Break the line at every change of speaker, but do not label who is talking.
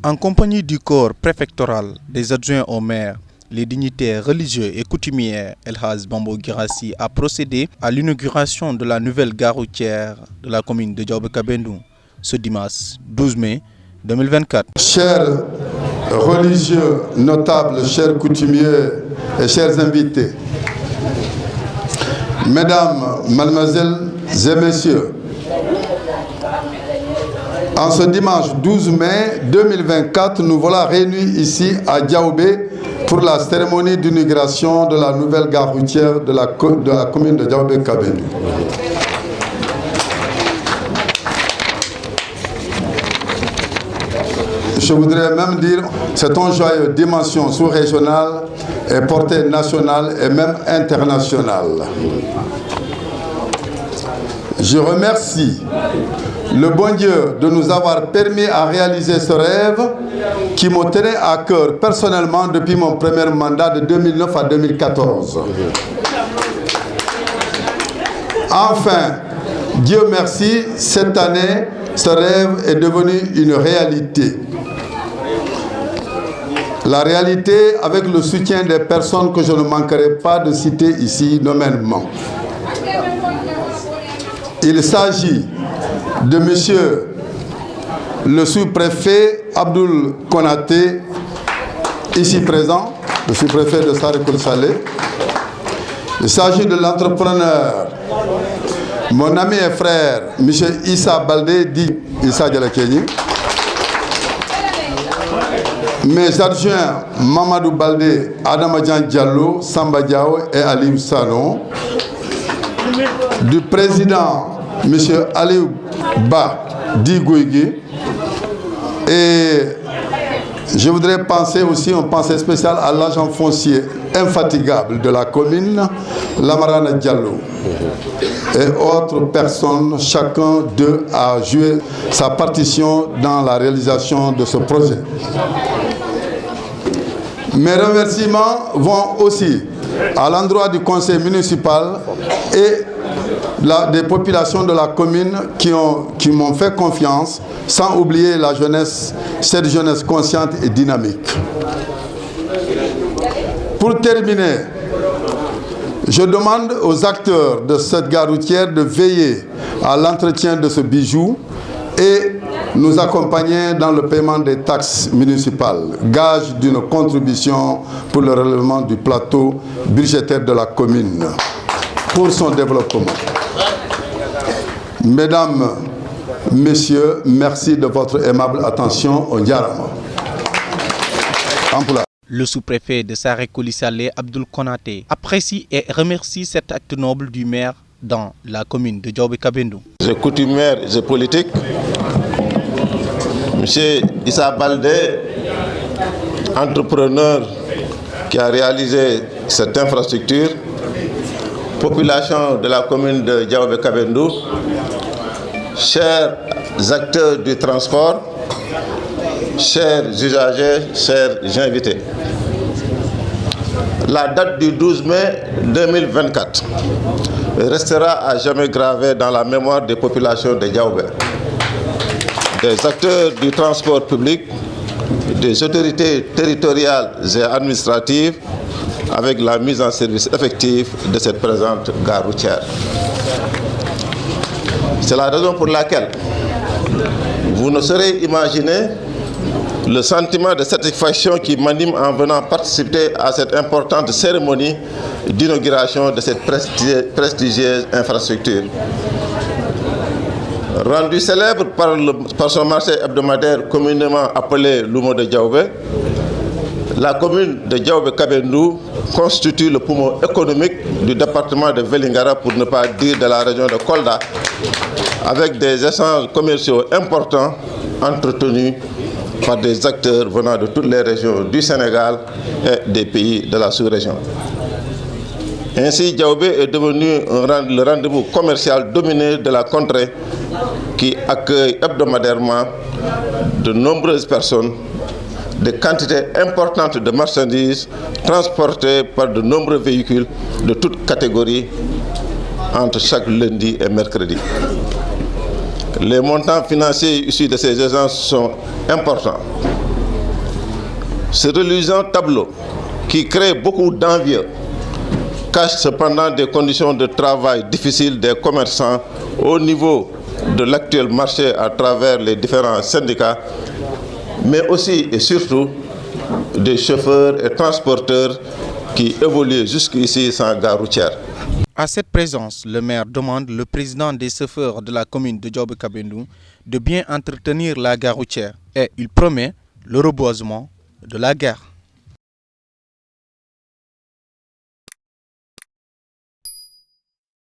En compagnie du corps préfectoral, des adjoints au maire, les dignitaires religieux et coutumières, El Hadj Bambo Guirassy a procédé à l'inauguration de la nouvelle gare routière de la commune de Diaobé-Kabendou ce dimanche 12 mai 2024.
Chers religieux, notables, chers coutumiers et chers invités, mesdames, mademoiselles et messieurs, en ce dimanche 12 mai 2024, nous voilà réunis ici à Diaobé pour la cérémonie d'inauguration de la nouvelle gare routière de la commune de Diaobé-Kabendou. Je voudrais même dire que c'est une joyeuse dimension sous-régionale et portée nationale et même internationale. Je remercie le bon Dieu de nous avoir permis à réaliser ce rêve qui me tenait à cœur personnellement depuis mon premier mandat de 2009 à 2014. Enfin, Dieu merci, cette année, ce rêve est devenu une réalité. La réalité avec le soutien des personnes que je ne manquerai pas de citer ici nommément. Il s'agit de monsieur le sous-préfet Abdoul Konaté, ici présent, le sous-préfet de Sarekul Saleh. Il s'agit de l'entrepreneur, mon ami et frère, monsieur Issa Baldé, dit Issa Dialakeni. Mes adjoints Mamadou Baldé, Adamadjan Diallo, Samba Diao et Aliou Sanon. Du président M. Aliou Ba Digouigui. Et je voudrais penser aussi, une pensée spéciale à l'agent foncier infatigable de la commune, Lamarana Diallo. Et autres personnes, chacun d'eux a joué sa partition dans la réalisation de ce projet. Mes remerciements vont aussi à l'endroit du conseil municipal et des populations de la commune qui m'ont fait confiance, sans oublier la jeunesse, cette jeunesse consciente et dynamique. Pour terminer, je demande aux acteurs de cette gare routière de veiller à l'entretien de ce bijou et nous accompagner dans le paiement des taxes municipales, gage d'une contribution pour le relèvement du plateau budgétaire de la commune pour son développement. Mesdames, Messieurs, merci de votre aimable attention au Diarama.
Le sous-préfet de Sarekul Saleh, Abdoul Konaté, apprécie et remercie cet acte noble du maire dans la commune de Diaobé-Kabendou.
Les coutumières et politiques, M. Issa Baldé, entrepreneur qui a réalisé cette infrastructure, population de la commune de Diaobé-Kabendou, chers acteurs du transport, chers usagers, chers invités. La date du 12 mai 2024 restera à jamais gravée dans la mémoire des populations de Diaobé, des acteurs du transport public, des autorités territoriales et administratives, avec la mise en service effective de cette présente gare routière. C'est la raison pour laquelle vous ne saurez imaginer le sentiment de satisfaction qui m'anime en venant participer à cette importante cérémonie d'inauguration de cette prestigieuse infrastructure. Rendu célèbre par son marché hebdomadaire communément appelé Lumo de Diaobé, la commune de Diaobé-Kabendou constitue le poumon économique du département de Vélingara, pour ne pas dire de la région de Kolda, avec des échanges commerciaux importants entretenus par des acteurs venant de toutes les régions du Sénégal et des pays de la sous-région. Ainsi, Diaobé est devenu le rendez-vous commercial dominé de la contrée qui accueille hebdomadairement de nombreuses personnes, des quantités importantes de marchandises transportées par de nombreux véhicules de toutes catégories entre chaque lundi et mercredi. Les montants financiers issus de ces échanges sont importants. Ce reluisant tableau, qui crée beaucoup d'envie, cache cependant des conditions de travail difficiles des commerçants au niveau de l'actuel marché à travers les différents syndicats, mais aussi et surtout des chauffeurs et transporteurs qui évoluent jusqu'ici sans gare routière.
À cette présence, le maire demande le président des chauffeurs de la commune de Diaobé-Kabendou de bien entretenir la gare routière et il promet le reboisement de la gare.